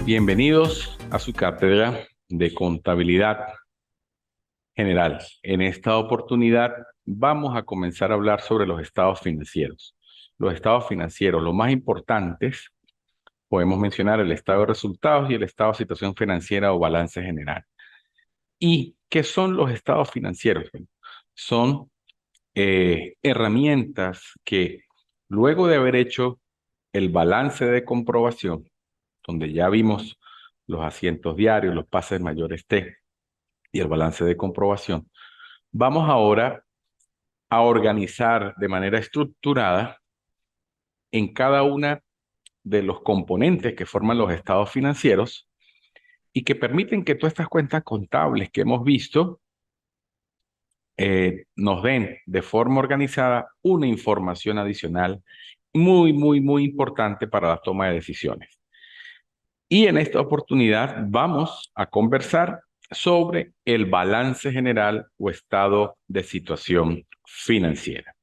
Bienvenidos a su cátedra de contabilidad general. En esta oportunidad vamos a comenzar a hablar sobre los estados financieros. Los estados financieros, los más importantes, podemos mencionar el estado de resultados y el estado de situación financiera o balance general. ¿Y qué son los estados financieros? Son herramientas que luego de haber hecho el balance de comprobación, donde ya vimos los asientos diarios, los pases mayores T y el balance de comprobación, vamos ahora a organizar de manera estructurada en cada una de los componentes que forman los estados financieros y que permiten que todas estas cuentas contables que hemos visto nos den de forma organizada una información adicional muy importante para la toma de decisiones. Y en esta oportunidad vamos a conversar sobre el balance general o estado de situación financiera.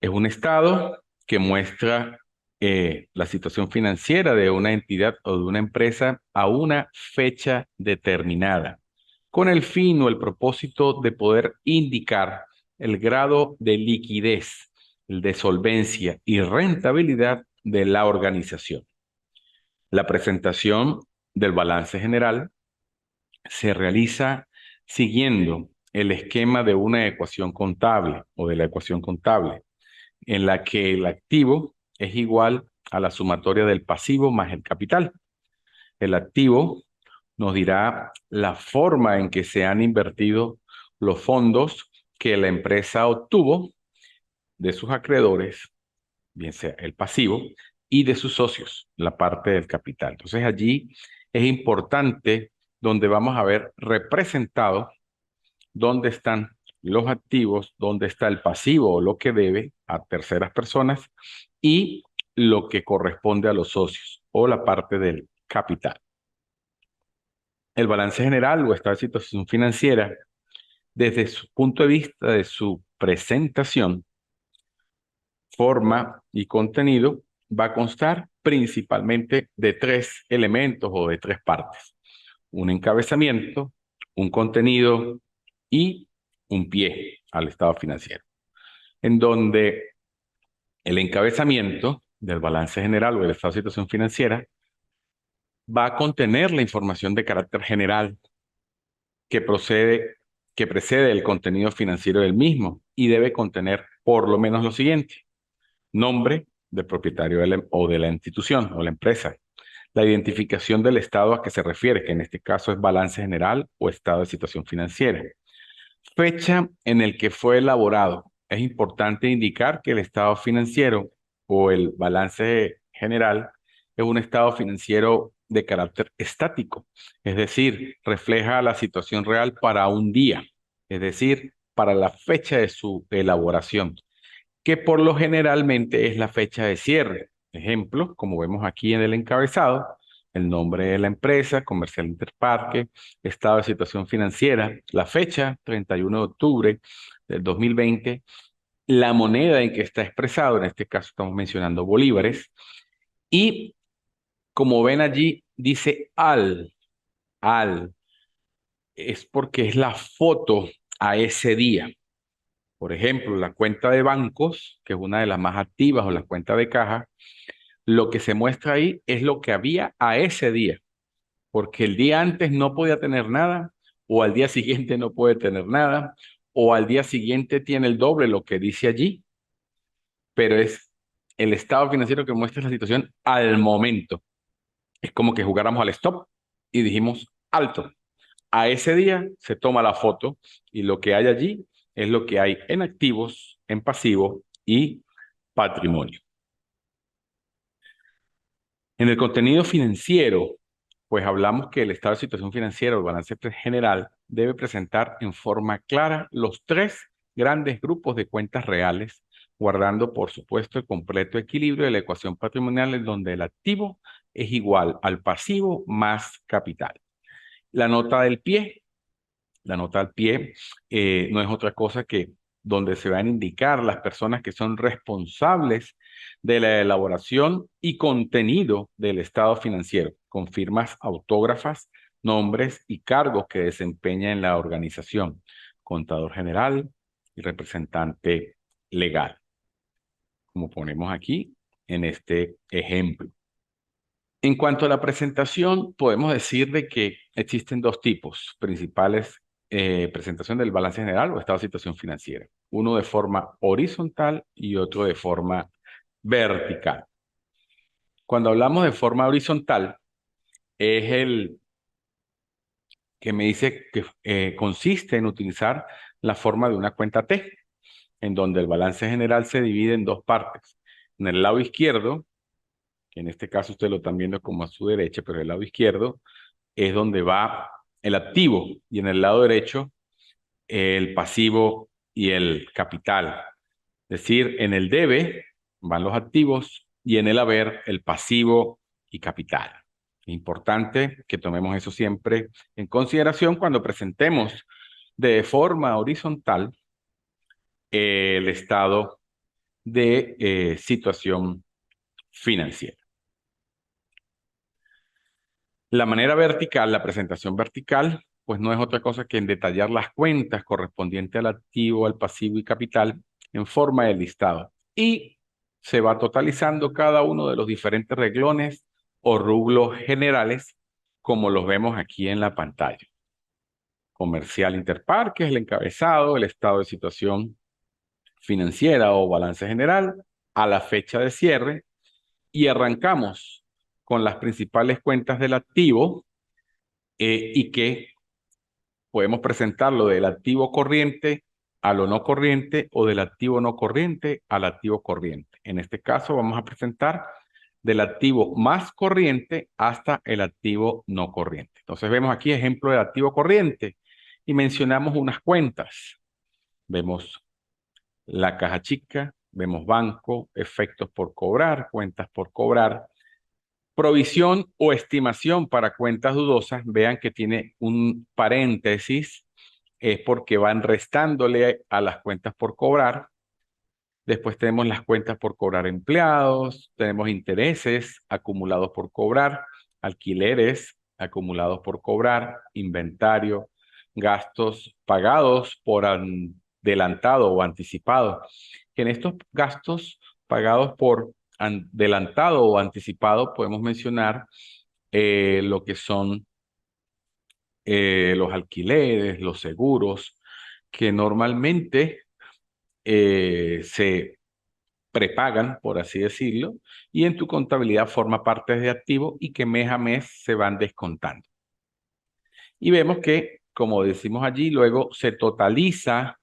Es un estado que muestra la situación financiera de una entidad o de una empresa a una fecha determinada, con el fin o el propósito de poder indicar el grado de liquidez, de solvencia y rentabilidad de la organización. La presentación del balance general se realiza siguiendo el esquema de una ecuación contable o de la ecuación contable, en la que el activo es igual a la sumatoria del pasivo más el capital. El activo nos dirá la forma en que se han invertido los fondos que la empresa obtuvo de sus acreedores, bien sea el pasivo, y de sus socios, la parte del capital. Entonces allí es importante donde vamos a ver representado dónde están los activos, dónde está el pasivo o lo que debe a terceras personas y lo que corresponde a los socios o la parte del capital. El balance general o estado de situación financiera, desde su punto de vista de su presentación, forma y contenido, va a constar principalmente de tres elementos o de tres partes: un encabezamiento, un contenido y un pie al estado financiero, en donde el encabezamiento del balance general o del estado de situación financiera va a contener la información de carácter general que que precede el contenido financiero del mismo y debe contener por lo menos lo siguiente: nombre del propietario o de la institución o la empresa, la identificación del estado a que se refiere, que en este caso es balance general o estado de situación financiera, fecha en el que fue elaborado. Es importante indicar que el estado financiero o el balance general es un estado financiero de carácter estático, es decir, refleja la situación real para un día, es decir, para la fecha de su elaboración, que por lo generalmente es la fecha de cierre. Ejemplo, como vemos aquí en el encabezado: el nombre de la empresa, Comercial Interparque, estado de situación financiera, la fecha, 31 de octubre del 2020, la moneda en que está expresado, en este caso estamos mencionando bolívares, y como ven allí, dice al, es porque es la foto a ese día. Por ejemplo, la cuenta de bancos, que es una de las más activas, o la cuenta de caja, lo que se muestra ahí es lo que había a ese día, porque el día antes no podía tener nada, o al día siguiente no puede tener nada, o al día siguiente tiene el doble lo que dice allí, pero es el estado financiero que muestra la situación al momento. Es como que jugáramos al stop y dijimos alto. A ese día se toma la foto y lo que hay allí es lo que hay en activos, en pasivos y patrimonio. En el contenido financiero, pues hablamos que el estado de situación financiera o el balance general debe presentar en forma clara los tres grandes grupos de cuentas reales, guardando, por supuesto, el completo equilibrio de la ecuación patrimonial, en donde el activo es igual al pasivo más capital. La nota del pie. La nota al pie no es otra cosa que donde se van a indicar las personas que son responsables de la elaboración y contenido del estado financiero, con firmas autógrafas, nombres y cargos que desempeña en la organización, contador general y representante legal, como ponemos aquí en este ejemplo. En cuanto a la presentación, podemos decir de que existen dos tipos principales: presentación del balance general o estado de situación financiera. Uno de forma horizontal y otro de forma vertical. Cuando hablamos de forma horizontal, es el que me dice que consiste en utilizar la forma de una cuenta T, en donde el balance general se divide en dos partes. En el lado izquierdo, que en este caso ustedes lo están viendo como a su derecha, pero el lado izquierdo es donde va el activo y en el lado derecho el pasivo y el capital. Es decir, en el debe van los activos y en el haber el pasivo y capital. Es importante que tomemos eso siempre en consideración cuando presentemos de forma horizontal el estado de situación financiera. La manera vertical, la presentación vertical, pues no es otra cosa que en detallar las cuentas correspondientes al activo, al pasivo y capital en forma de listado. Y se va totalizando cada uno de los diferentes renglones o rublos generales, como los vemos aquí en la pantalla. Comercial interpar, que es el encabezado, el estado de situación financiera o balance general, a la fecha de cierre, y arrancamos con las principales cuentas del activo, y que podemos presentarlo del activo corriente a lo no corriente o del activo no corriente al activo corriente. En este caso vamos a presentar del activo más corriente hasta el activo no corriente. Entonces vemos aquí ejemplo del activo corriente y mencionamos unas cuentas. Vemos la caja chica, vemos banco, efectos por cobrar, cuentas por cobrar. Provisión o estimación para cuentas dudosas, vean que tiene un paréntesis, es porque van restándole a las cuentas por cobrar. Después tenemos las cuentas por cobrar empleados, tenemos intereses acumulados por cobrar, alquileres acumulados por cobrar, inventario, gastos pagados por adelantado o anticipado. Que en estos gastos pagados por adelantado o anticipado podemos mencionar lo que son los alquileres, los seguros, que normalmente se prepagan, por así decirlo, y en tu contabilidad forma parte de activo y que mes a mes se van descontando. Y vemos que, como decimos allí, luego se totaliza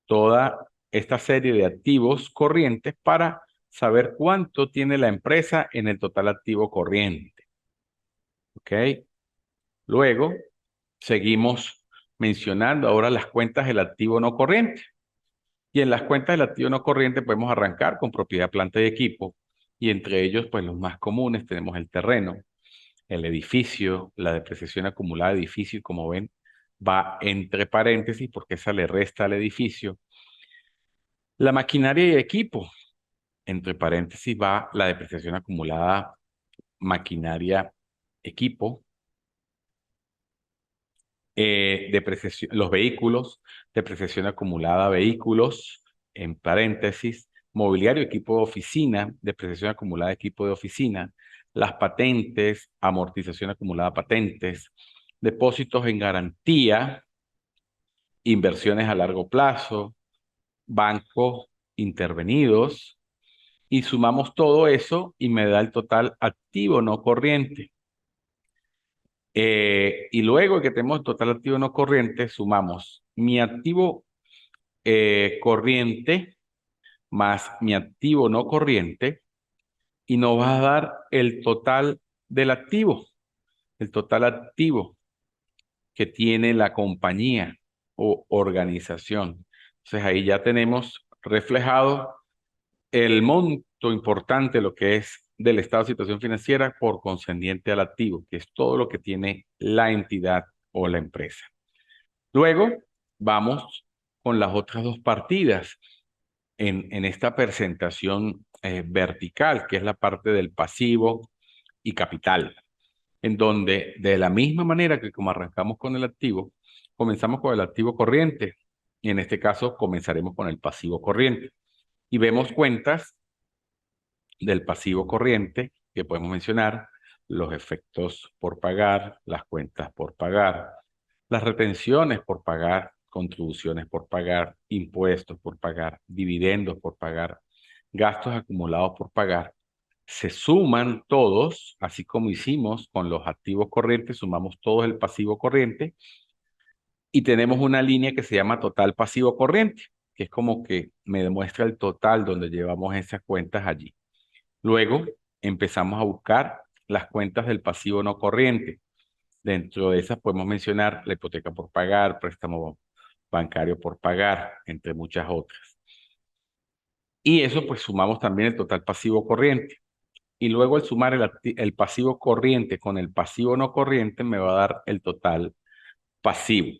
toda esta serie de activos corrientes para saber cuánto tiene la empresa en el total activo corriente. ¿Ok? Luego, seguimos mencionando ahora las cuentas del activo no corriente. Y en las cuentas del activo no corriente podemos arrancar con propiedad, planta y equipo. Y entre ellos, pues los más comunes tenemos el terreno, el edificio, la depreciación acumulada de edificio, y como ven, va entre paréntesis porque esa le resta al edificio. La maquinaria y equipo, entre paréntesis va la depreciación acumulada maquinaria, equipo. Los vehículos, depreciación acumulada vehículos, en paréntesis, mobiliario, equipo de oficina, depreciación acumulada equipo de oficina, las patentes, amortización acumulada patentes, depósitos en garantía, inversiones a largo plazo, bancos intervenidos, y sumamos todo eso y me da el total activo no corriente. Y luego que tenemos total activo no corriente, sumamos mi activo corriente más mi activo no corriente y nos va a dar el total del activo, el total activo que tiene la compañía o organización. Entonces ahí ya tenemos reflejado el monto importante, lo que es del estado de situación financiera por concerniente al activo, que es todo lo que tiene la entidad o la empresa. Luego vamos con las otras dos partidas. en esta presentación vertical, que es la parte del pasivo y capital, en donde de la misma manera que como arrancamos con el activo, comenzamos con el activo corriente, y en este caso comenzaremos con el pasivo corriente. Y vemos cuentas del pasivo corriente que podemos mencionar, los efectos por pagar, las cuentas por pagar, las retenciones por pagar, contribuciones por pagar, impuestos por pagar, dividendos por pagar, gastos acumulados por pagar. Se suman todos, así como hicimos con los activos corrientes, sumamos todos el pasivo corriente y tenemos una línea que se llama total pasivo corriente, que es como que me demuestra el total donde llevamos esas cuentas allí. Luego empezamos a buscar las cuentas del pasivo no corriente. Dentro de esas podemos mencionar la hipoteca por pagar, préstamo bancario por pagar, entre muchas otras. Y eso pues sumamos también el total pasivo corriente. Y luego al sumar el pasivo corriente con el pasivo no corriente me va a dar el total pasivo.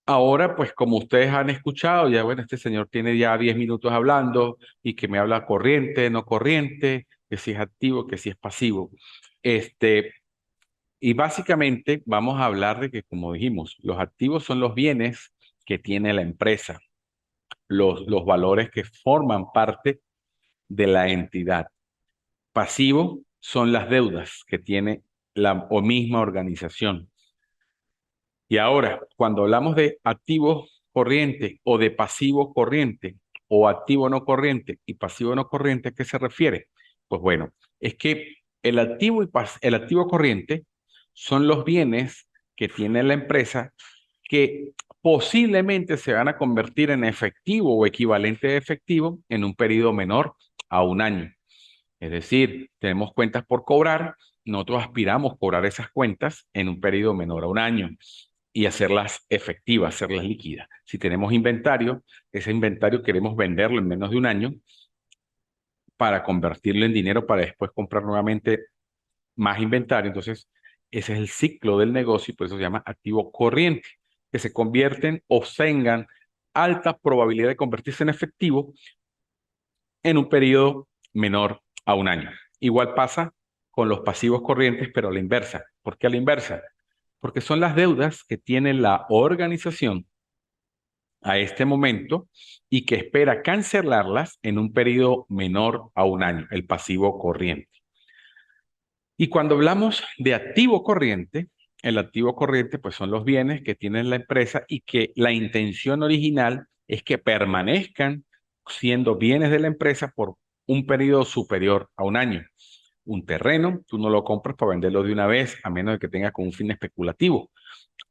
Ahora, pues como ustedes han escuchado, ya bueno, este señor tiene ya 10 minutos hablando y que me habla corriente, no corriente, que si es activo, que si es pasivo. Este, y básicamente vamos a hablar de que, como dijimos, los activos son los bienes que tiene la empresa, los valores que forman parte de la entidad. Pasivo son las deudas que tiene la o misma organización. Y ahora, cuando hablamos de activo corriente o de pasivo corriente o activo no corriente y pasivo no corriente, ¿a qué se refiere? Pues bueno, es que el activo corriente son los bienes que tiene la empresa que posiblemente se van a convertir en efectivo o equivalente de efectivo en un periodo menor a un año. Es decir, tenemos cuentas por cobrar, nosotros aspiramos a cobrar esas cuentas en un periodo menor a un año y hacerlas efectivas, hacerlas líquidas. Si tenemos inventario, ese inventario queremos venderlo en menos de un año para convertirlo en dinero para después comprar nuevamente más inventario. Entonces, ese es el ciclo del negocio y por eso se llama activo corriente, que se convierten o tengan alta probabilidad de convertirse en efectivo en un periodo menor a un año. Igual pasa con los pasivos corrientes, pero a la inversa. ¿Por qué a la inversa? Porque son las deudas que tiene la organización a este momento y que espera cancelarlas en un periodo menor a un año, el pasivo corriente. Y cuando hablamos de activo corriente, el activo corriente pues son los bienes que tiene la empresa y que la intención original es que permanezcan siendo bienes de la empresa por un periodo superior a un año. Un terreno, tú no lo compras para venderlo de una vez, a menos de que tenga con un fin especulativo.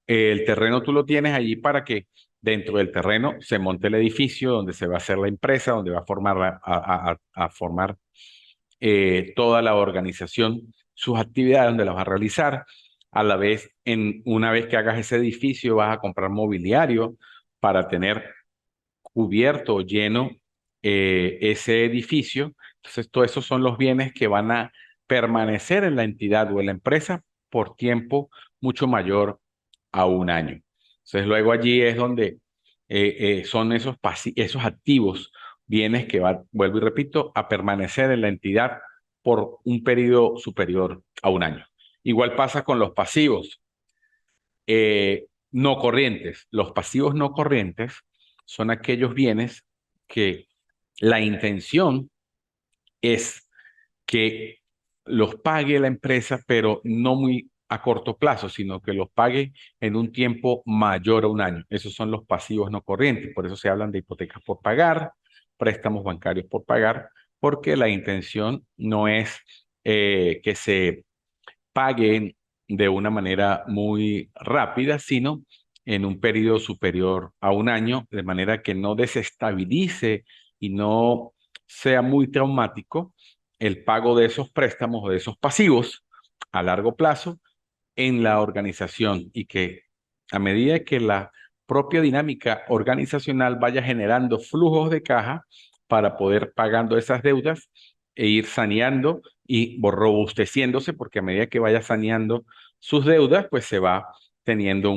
El terreno tú lo tienes allí para que dentro del terreno se monte el edificio donde se va a hacer la empresa, donde va a formar, a formar toda la organización, sus actividades, donde las va a realizar. A la vez, una vez que hagas ese edificio, vas a comprar mobiliario para tener cubierto o lleno ese edificio. Entonces, todos esos son los bienes que van a permanecer en la entidad o en la empresa por tiempo mucho mayor a un año. Entonces, luego allí es donde son esos activos, bienes que vuelvo y repito, a permanecer en la entidad por un periodo superior a un año. Igual pasa con los pasivos no corrientes. Los pasivos no corrientes son aquellos bienes que la intención es que los pague la empresa, pero no muy a corto plazo, sino que los pague en un tiempo mayor a un año. Esos son los pasivos no corrientes. Por eso se hablan de hipotecas por pagar, préstamos bancarios por pagar, porque la intención no es que se paguen de una manera muy rápida, sino en un periodo superior a un año, de manera que no desestabilice y no sea muy traumático el pago de esos préstamos o de esos pasivos a largo plazo en la organización y que a medida que la propia dinámica organizacional vaya generando flujos de caja para poder pagando esas deudas e ir saneando y robusteciéndose, porque a medida que vaya saneando sus deudas, pues se va teniendo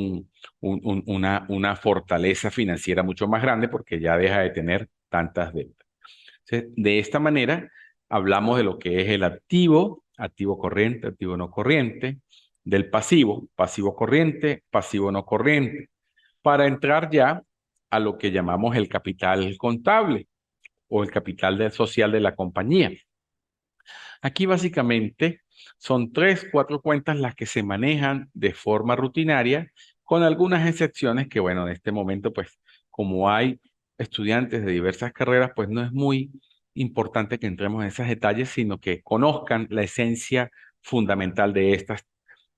una fortaleza financiera mucho más grande porque ya deja de tener tantas deudas. Entonces, de esta manera, hablamos de lo que es el activo, activo corriente, activo no corriente, del pasivo, pasivo corriente, pasivo no corriente, para entrar ya a lo que llamamos el capital contable o el capital social de la compañía. Aquí básicamente son 3, 4 cuentas las que se manejan de forma rutinaria, con algunas excepciones que, bueno, en este momento, pues, como hay estudiantes de diversas carreras, pues no es muy importante que entremos en esos detalles, sino que conozcan la esencia fundamental de estas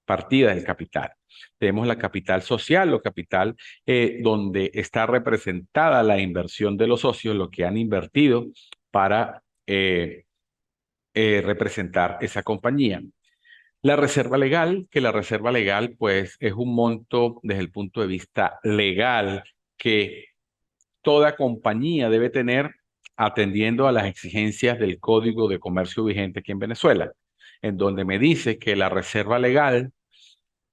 partidas del capital. Tenemos la capital social o capital donde está representada la inversión de los socios, lo que han invertido para representar esa compañía. La reserva legal, que la reserva legal pues es un monto desde el punto de vista legal que toda compañía debe tener atendiendo a las exigencias del Código de Comercio vigente aquí en Venezuela, en donde me dice que la reserva legal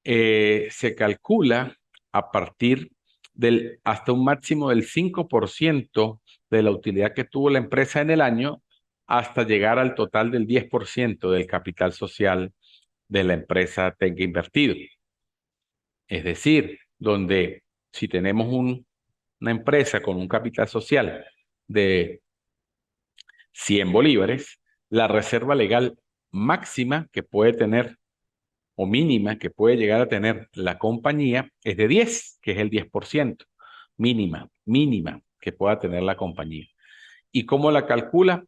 se calcula a partir del hasta un máximo del 5% de la utilidad que tuvo la empresa en el año hasta llegar al total del 10% del capital social de la empresa tenga invertido. Es decir, donde si tenemos una empresa con un capital social de 100 bolívares, la reserva legal máxima que puede tener o mínima que puede llegar a tener la compañía es de 10, que es el 10%. Mínima que pueda tener la compañía. ¿Y cómo la calcula?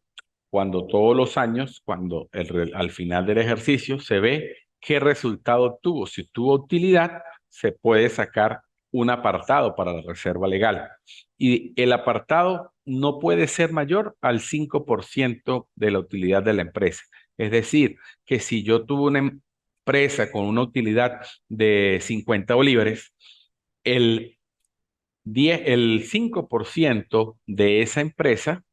Cuando todos los años, cuando al final del ejercicio se ve qué resultado tuvo. Si tuvo utilidad, se puede sacar un apartado para la reserva legal. Y el apartado no puede ser mayor al 5% de la utilidad de la empresa. Es decir, que si yo tuve una empresa con una utilidad de 50 bolívares, el el 5% de esa empresa,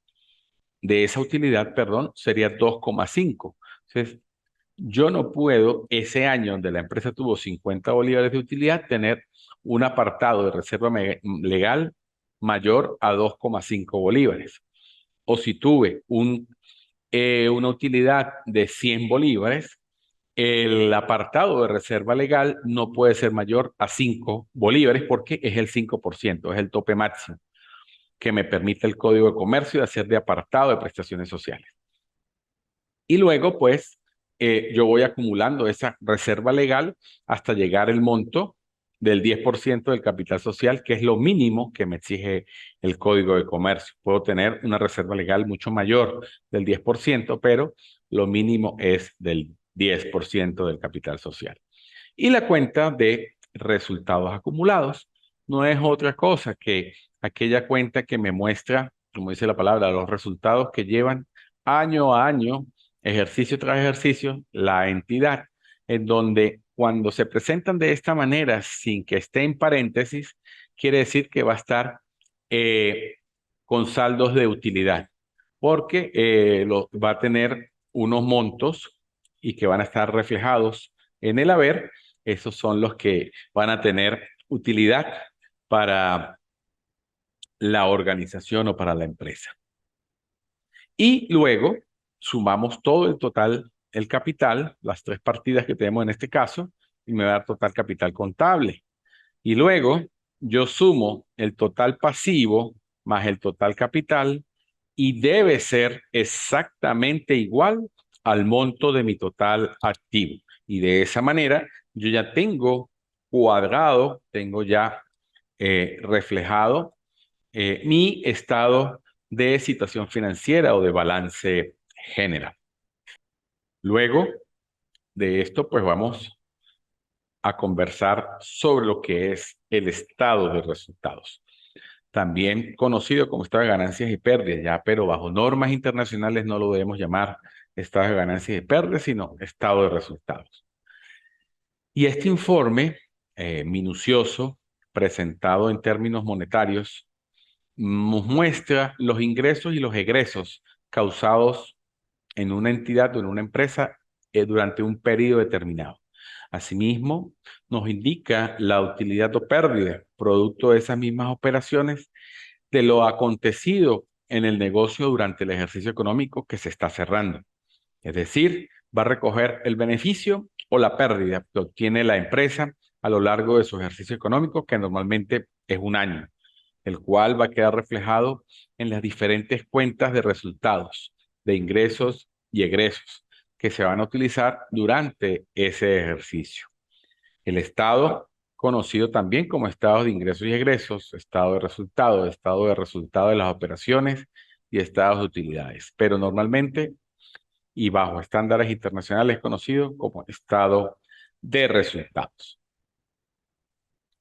de esa utilidad, perdón, sería 2,5. Entonces, yo no puedo ese año donde la empresa tuvo 50 bolívares de utilidad tener un apartado de reserva legal mayor a 2,5 bolívares. O si tuve una utilidad de 100 bolívares, el apartado de reserva legal no puede ser mayor a 5 bolívares porque es el 5%, es el tope máximo que me permite el Código de Comercio de hacer de apartado de prestaciones sociales. Y luego, pues, yo voy acumulando esa reserva legal hasta llegar el monto del 10% del capital social, que es lo mínimo que me exige el Código de Comercio. Puedo tener una reserva legal mucho mayor del 10%, pero lo mínimo es del 10% del capital social. Y la cuenta de resultados acumulados no es otra cosa que aquella cuenta que me muestra, como dice la palabra, los resultados que llevan año a año, ejercicio tras ejercicio, la entidad, en donde cuando se presentan de esta manera, sin que esté en paréntesis, quiere decir que va a estar eh, con saldos de utilidad, porque va a tener unos montos y que van a estar reflejados en el haber. Esos son los que van a tener utilidad para la organización o para la empresa. Y luego sumamos todo el total, el capital, las 3 partidas que tenemos en este caso, y me va a dar total capital contable. Y luego yo sumo el total pasivo más el total capital y debe ser exactamente igual al monto de mi total activo. Y de esa manera yo ya tengo cuadrado, tengo ya reflejado mi estado de situación financiera o de balance general. Luego de esto, pues vamos a conversar sobre lo que es el estado de resultados, también conocido como estado de ganancias y pérdidas, ya, pero bajo normas internacionales no lo debemos llamar estado de ganancias y pérdidas, sino estado de resultados. Y este informe minucioso, presentado en términos monetarios, nos muestra los ingresos y los egresos causados en una entidad o en una empresa durante un periodo determinado. Asimismo, nos indica la utilidad o pérdida, producto de esas mismas operaciones, de lo acontecido en el negocio durante el ejercicio económico que se está cerrando. Es decir, va a recoger el beneficio o la pérdida que obtiene la empresa a lo largo de su ejercicio económico, que normalmente es un año, el cual va a quedar reflejado en las diferentes cuentas de resultados, de ingresos y egresos que se van a utilizar durante ese ejercicio. El estado, conocido también como estado de ingresos y egresos, estado de resultado de las operaciones y estados de utilidades. Pero normalmente y bajo estándares internacionales conocido como estado de resultados.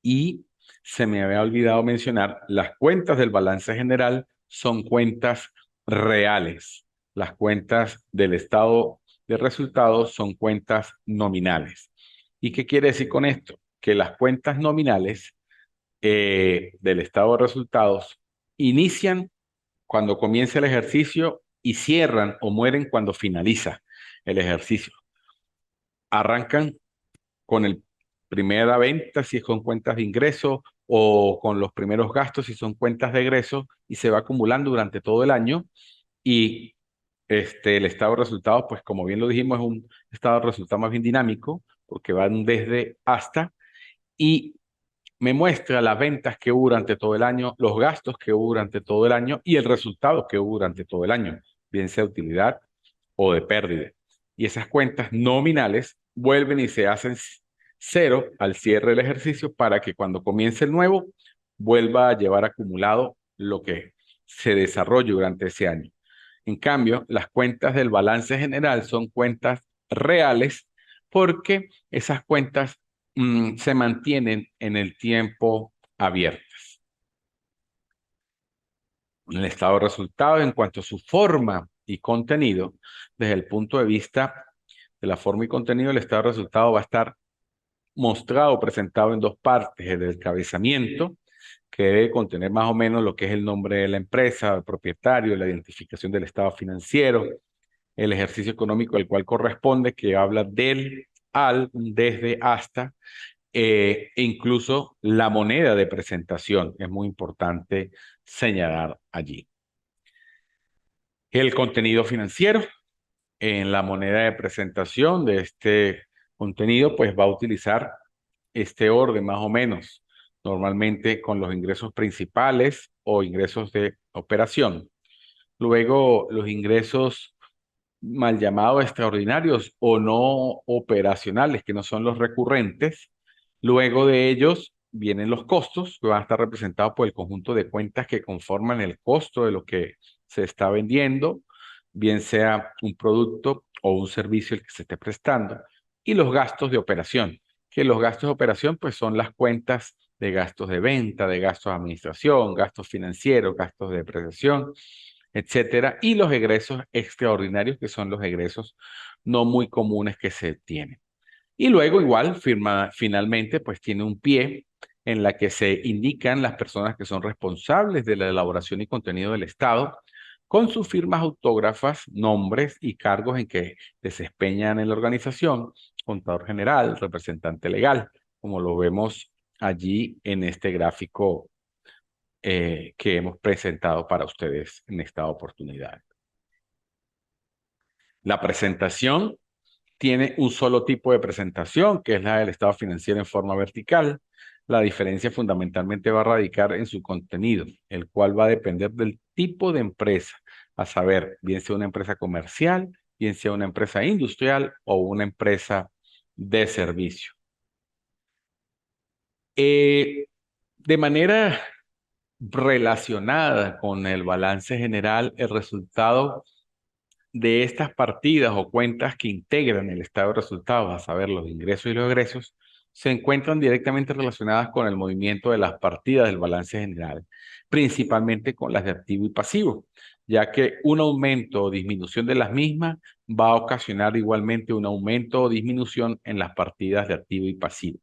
Y se me había olvidado mencionar, las cuentas del balance general son cuentas reales. Las cuentas del estado de resultados son cuentas nominales. ¿Y qué quiere decir con esto? Que las cuentas nominales del estado de resultados inician cuando comienza el ejercicio y cierran o mueren cuando finaliza el ejercicio. Arrancan con el primera venta si son cuentas de ingreso o con los primeros gastos si son cuentas de egreso y se va acumulando durante todo el año y el estado de resultados, pues como bien lo dijimos, es un estado de resultados más bien dinámico porque van desde hasta y me muestra las ventas que hubo durante todo el año, los gastos que hubo durante todo el año y el resultado que hubo durante todo el año, bien sea de utilidad o de pérdida. Y esas cuentas nominales vuelven y se hacen cero al cierre del ejercicio para que cuando comience el nuevo vuelva a llevar acumulado lo que se desarrolle durante ese año. En cambio, las cuentas del balance general son cuentas reales porque esas cuentas se mantienen en el tiempo abiertas. En el estado de resultados, en cuanto a su forma y contenido, desde el punto de vista de la forma y contenido, el estado de resultados va a estar mostrado, presentado en dos partes: el encabezamiento, que debe contener más o menos lo que es el nombre de la empresa, el propietario, la identificación del estado financiero, el ejercicio económico al cual corresponde, que habla del, al, desde, hasta, e incluso la moneda de presentación. Es muy importante señalar allí. El contenido financiero en la moneda de presentación de este contenido, pues va a utilizar este orden más o menos, normalmente con los ingresos principales o ingresos de operación. Luego, los ingresos mal llamados extraordinarios o no operacionales, que no son los recurrentes. Luego de ellos vienen los costos, que van a estar representados por el conjunto de cuentas que conforman el costo de lo que se está vendiendo, bien sea un producto o un servicio el que se esté prestando. Y los gastos de operación, que los gastos de operación pues son las cuentas de gastos de venta, de gastos de administración, gastos financieros, gastos de depreciación, etcétera, y los egresos extraordinarios, que son los egresos no muy comunes que se tienen. Y luego igual, finalmente, pues tiene un pie en la que se indican las personas que son responsables de la elaboración y contenido del Estado, con sus firmas autógrafas, nombres y cargos en que desempeñan en la organización: contador general, representante legal, como lo vemos allí en este gráfico que hemos presentado para ustedes en esta oportunidad. La presentación tiene un solo tipo de presentación, que es la del estado financiero en forma vertical. La diferencia fundamentalmente va a radicar en su contenido, el cual va a depender del tipo de empresa, a saber, bien sea una empresa comercial, bien sea una empresa industrial o una empresa de servicio. De manera relacionada con el balance general, el resultado de estas partidas o cuentas que integran el estado de resultados, a saber, los ingresos y los egresos, se encuentran directamente relacionadas con el movimiento de las partidas del balance general, principalmente con las de activo y pasivo, ya que un aumento o disminución de las mismas va a ocasionar igualmente un aumento o disminución en las partidas de activo y pasivo.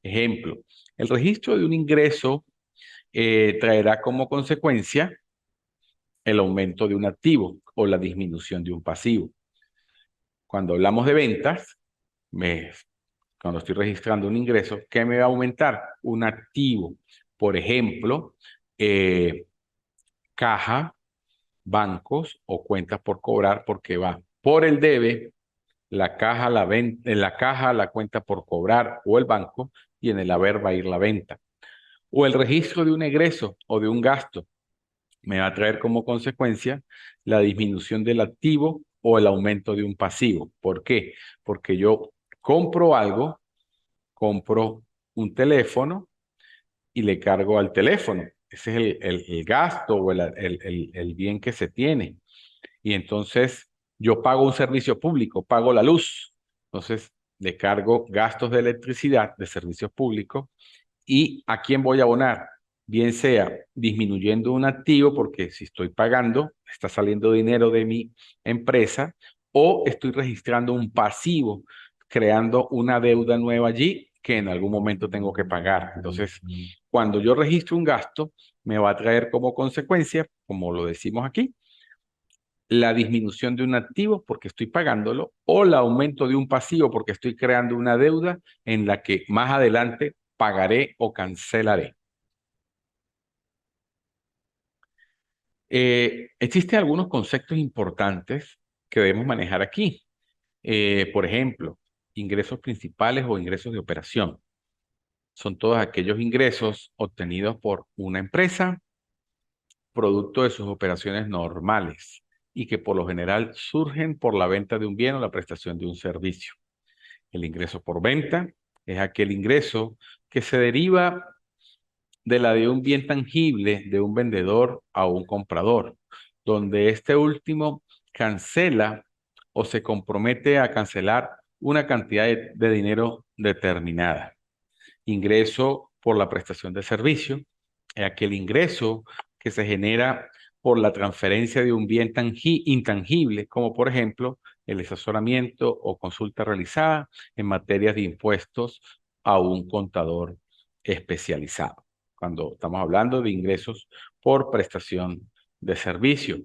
Ejemplo, el registro de un ingreso traerá como consecuencia el aumento de un activo o la disminución de un pasivo. Cuando hablamos de ventas, cuando estoy registrando un ingreso, ¿qué me va a aumentar? Un activo. Por ejemplo, caja, bancos o cuentas por cobrar, porque va por el debe, la caja, en la caja, la cuenta por cobrar o el banco, y en el haber va a ir la venta. O el registro de un egreso o de un gasto me va a traer como consecuencia la disminución del activo o el aumento de un pasivo. ¿Por qué? Porque yo compro algo, compro un teléfono y le cargo al teléfono. Ese es el gasto o el bien que se tiene. Y entonces yo pago un servicio público, pago la luz. Entonces le cargo gastos de electricidad, de servicios públicos. ¿Y a quién voy a abonar? Bien sea disminuyendo un activo, porque si estoy pagando, está saliendo dinero de mi empresa, o estoy registrando un pasivo, creando una deuda nueva allí que en algún momento tengo que pagar. Entonces, cuando yo registro un gasto, me va a traer como consecuencia, como lo decimos aquí, la disminución de un activo porque estoy pagándolo o el aumento de un pasivo porque estoy creando una deuda en la que más adelante pagaré o cancelaré. Existen algunos conceptos importantes que debemos manejar aquí. Por ejemplo, ingresos principales o ingresos de operación. Son todos aquellos ingresos obtenidos por una empresa, producto de sus operaciones normales y que por lo general surgen por la venta de un bien o la prestación de un servicio. El ingreso por venta es aquel ingreso que se deriva de la de un bien tangible de un vendedor a un comprador, donde este último cancela o se compromete a cancelar una cantidad de dinero determinada. Ingreso por la prestación de servicio es aquel ingreso que se genera por la transferencia de un bien intangible, como por ejemplo el asesoramiento o consulta realizada en materias de impuestos a un contador especializado, cuando estamos hablando de ingresos por prestación de servicio.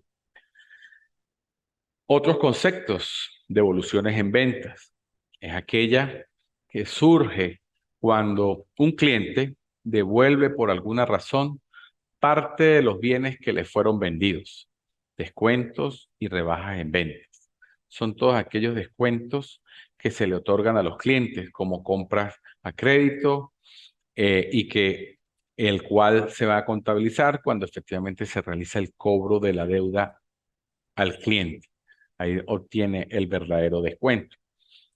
Otros conceptos: devoluciones en ventas. Es aquella que surge cuando un cliente devuelve por alguna razón parte de los bienes que le fueron vendidos. Descuentos y rebajas en ventas. Son todos aquellos descuentos que se le otorgan a los clientes como compras a crédito, y que el cual se va a contabilizar cuando efectivamente se realiza el cobro de la deuda al cliente. Ahí obtiene el verdadero descuento.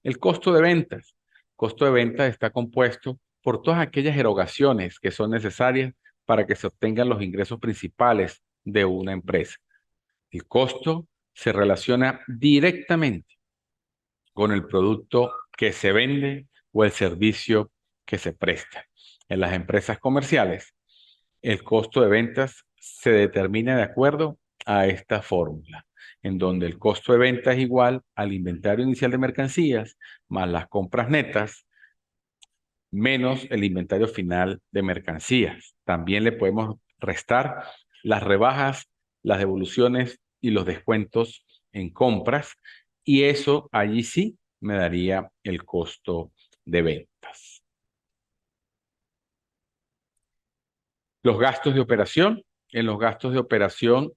El costo de ventas. Costo de ventas está compuesto por todas aquellas erogaciones que son necesarias para que se obtengan los ingresos principales de una empresa. El costo se relaciona directamente con el producto que se vende o el servicio que se presta. En las empresas comerciales, el costo de ventas se determina de acuerdo a esta fórmula, en donde el costo de venta es igual al inventario inicial de mercancías más las compras netas menos el inventario final de mercancías. También le podemos restar las rebajas, las devoluciones y los descuentos en compras, y eso allí sí me daría el costo de ventas. Los gastos de operación. En los gastos de operación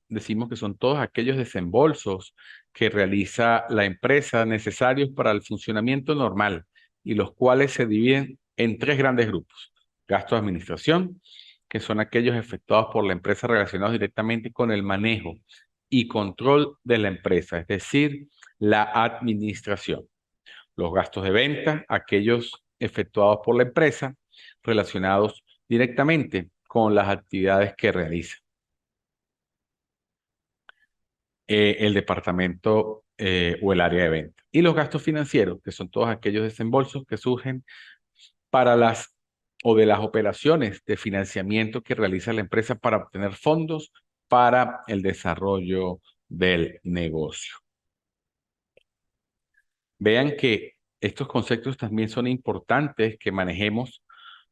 decimos que son todos aquellos desembolsos que realiza la empresa necesarios para el funcionamiento normal y los cuales se dividen en tres grandes grupos. Gastos de administración, que son aquellos efectuados por la empresa relacionados directamente con el manejo y control de la empresa, es decir, la administración. Los gastos de venta, aquellos efectuados por la empresa relacionados directamente con las actividades que realiza. El departamento o el área de venta. Y los gastos financieros, que son todos aquellos desembolsos que surgen para las o de las operaciones de financiamiento que realiza la empresa para obtener fondos para el desarrollo del negocio. Vean que estos conceptos también son importantes que manejemos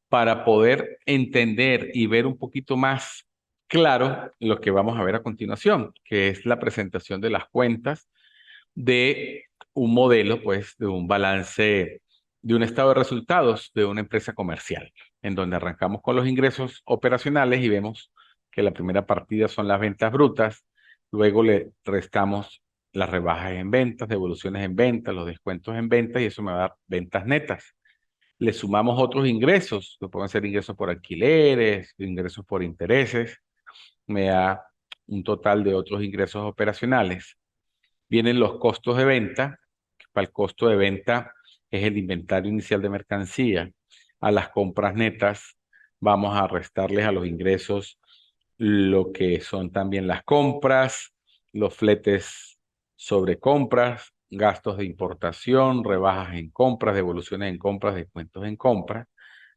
para poder entender y ver un poquito más claro lo que vamos a ver a continuación, que es la presentación de las cuentas de un modelo, pues, de un balance de un estado de resultados de una empresa comercial, en donde arrancamos con los ingresos operacionales y vemos que la primera partida son las ventas brutas, luego le restamos las rebajas en ventas, devoluciones en ventas, los descuentos en ventas y eso me va a dar ventas netas. Le sumamos otros ingresos, que pueden ser ingresos por alquileres, ingresos por intereses, me da un total de otros ingresos operacionales. Vienen los costos de venta. Para el costo de venta es el inventario inicial de mercancía. A las compras netas vamos a restarles a los ingresos lo que son también las compras, los fletes sobre compras, gastos de importación, rebajas en compras, devoluciones en compras, descuentos en compras.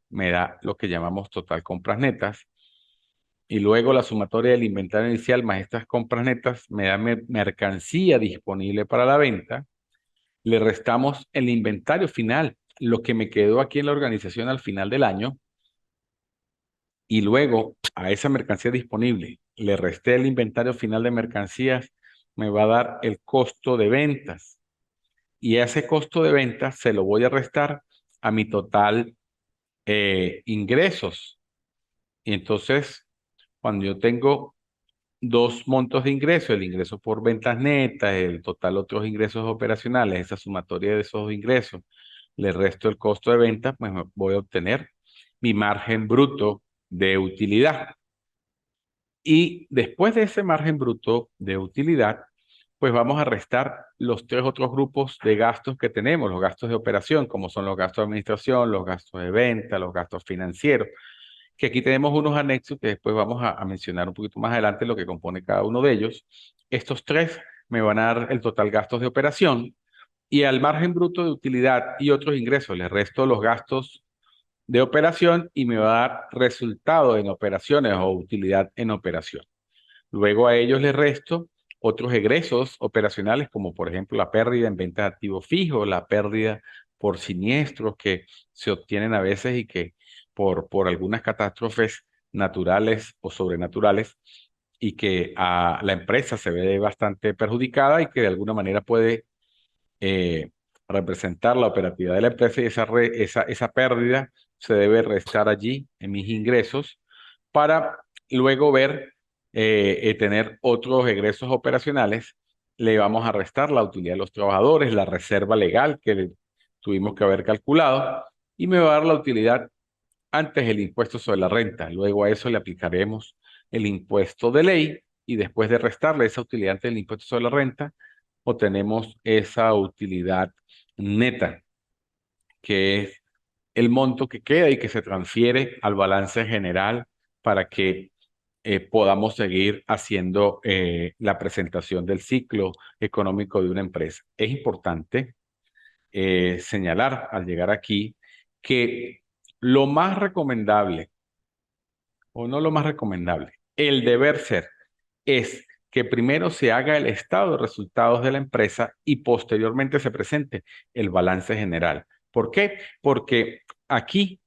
Me da lo que llamamos total compras netas. Y luego la sumatoria del inventario inicial más estas compras netas me da mercancía disponible para la venta. Le restamos el inventario final, lo que me quedó aquí en la organización al final del año, y luego a esa mercancía disponible le resté el inventario final de mercancías, me va a dar el costo de ventas. Y ese costo de ventas se lo voy a restar a mi total ingresos. Y entonces, cuando yo tengo dos montos de ingresos, el ingreso por ventas netas, el total otros ingresos operacionales, esa sumatoria de esos ingresos, le resto el costo de ventas, pues voy a obtener mi margen bruto de utilidad. Y después de ese margen bruto de utilidad, pues vamos a restar los tres otros grupos de gastos que tenemos, los gastos de operación, como son los gastos de administración, los gastos de venta, los gastos financieros, que aquí tenemos unos anexos que después vamos a mencionar un poquito más adelante lo que compone cada uno de ellos. Estos tres me van a dar el total gastos de operación y al margen bruto de utilidad y otros ingresos le resto los gastos de operación y me va a dar resultado en operaciones o utilidad en operación. Luego a ellos les resto otros egresos operacionales, como por ejemplo la pérdida en venta de activos fijos, la pérdida por siniestros que se obtienen a veces y que por algunas catástrofes naturales o sobrenaturales y que a la empresa se ve bastante perjudicada y que de alguna manera puede representar la operatividad de la empresa y esa pérdida se debe restar allí en mis ingresos para luego ver, tener otros egresos operacionales. Le vamos a restar la utilidad de los trabajadores, la reserva legal que tuvimos que haber calculado y me va a dar la utilidad antes el impuesto sobre la renta. Luego a eso le aplicaremos el impuesto de ley y después de restarle esa utilidad antes del impuesto sobre la renta, obtenemos esa utilidad neta, que es el monto que queda y que se transfiere al balance general para que podamos seguir haciendo la presentación del ciclo económico de una empresa. Es importante señalar al llegar aquí que lo más recomendable, o no lo más recomendable, el deber ser es que primero se haga el estado de resultados de la empresa y posteriormente se presente el balance general. ¿Por qué? Porque aquí,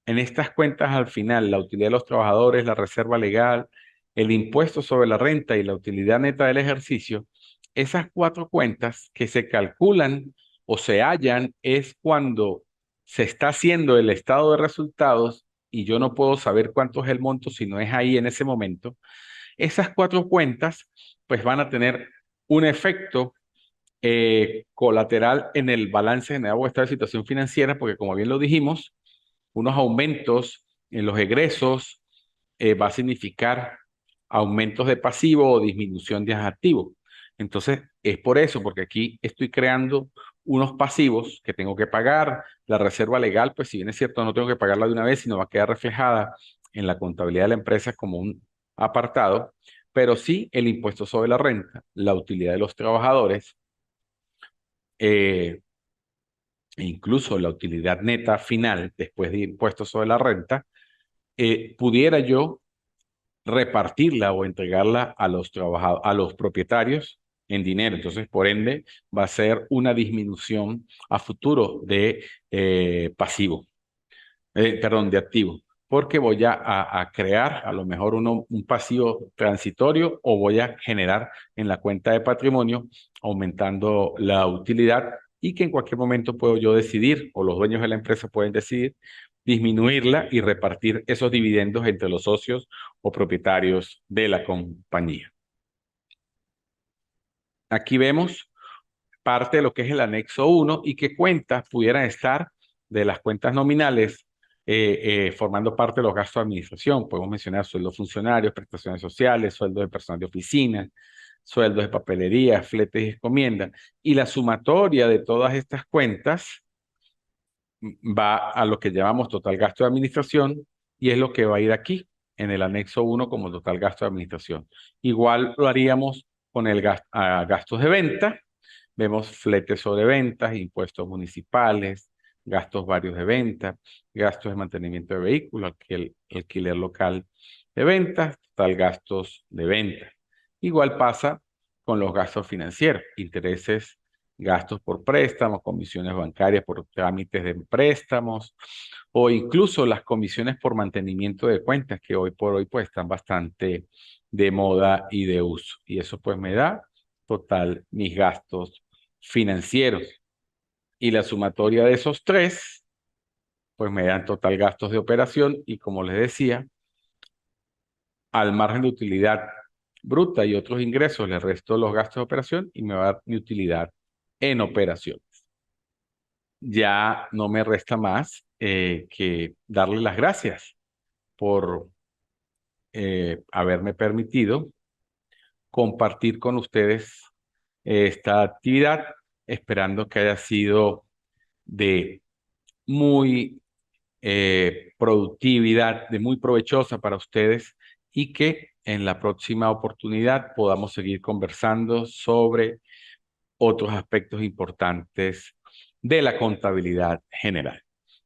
en estas cuentas al final, la utilidad de los trabajadores, la reserva legal, el impuesto sobre la renta y la utilidad neta del ejercicio, esas cuatro cuentas que se calculan o se hallan es cuando se está haciendo el estado de resultados y yo no puedo saber cuánto es el monto si no es ahí en ese momento. Esas cuatro cuentas pues van a tener un efecto colateral en el balance general o estado de situación financiera, porque como bien lo dijimos, unos aumentos en los egresos va a significar aumentos de pasivo o disminución de activo. Entonces, es por eso, porque aquí estoy creando unos pasivos que tengo que pagar. La reserva legal, pues si bien es cierto, no tengo que pagarla de una vez, sino va a quedar reflejada en la contabilidad de la empresa como un apartado, pero sí el impuesto sobre la renta, la utilidad de los trabajadores, eh, e incluso la utilidad neta final después de impuestos sobre la renta, pudiera yo repartirla o entregarla a los a los propietarios en dinero. Entonces, por ende, va a ser una disminución a futuro de pasivo, perdón, de activo, porque voy a crear a lo mejor un pasivo transitorio o voy a generar en la cuenta de patrimonio, aumentando la utilidad y que en cualquier momento puedo yo decidir, o los dueños de la empresa pueden decidir, disminuirla y repartir esos dividendos entre los socios o propietarios de la compañía. Aquí vemos parte de lo que es el anexo 1 y qué cuentas pudieran estar de las cuentas nominales formando parte de los gastos de administración. Podemos mencionar sueldos de funcionarios, prestaciones sociales, sueldos de personal de oficina, sueldos de papelería, fletes y encomiendas. Y la sumatoria de todas estas cuentas va a lo que llamamos total gasto de administración y es lo que va a ir aquí en el anexo 1 como total gasto de administración. Igual lo haríamos con el gastos de venta. Vemos fletes sobre ventas, impuestos municipales, gastos varios de venta, gastos de mantenimiento de vehículos, alquiler local de ventas, total gastos de venta. Igual pasa con los gastos financieros, intereses, gastos por préstamos, comisiones bancarias por trámites de préstamos o incluso las comisiones por mantenimiento de cuentas que hoy por hoy pues están bastante de moda y de uso. Y eso pues me da total mis gastos financieros. Y la sumatoria de esos tres pues me dan total gastos de operación y como les decía, al margen de utilidad bruta y otros ingresos, le resto los gastos de operación y me va a dar mi utilidad en operación. Ya no me resta más que darle las gracias por haberme permitido compartir con ustedes esta actividad, esperando que haya sido de muy productividad, de muy provechosa para ustedes y que en la próxima oportunidad podamos seguir conversando sobre otros aspectos importantes de la contabilidad general.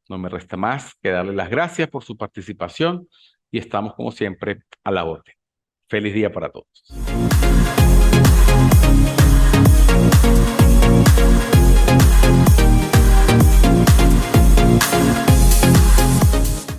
No me resta más que darle las gracias por su participación y estamos como siempre a la orden. Feliz día para todos.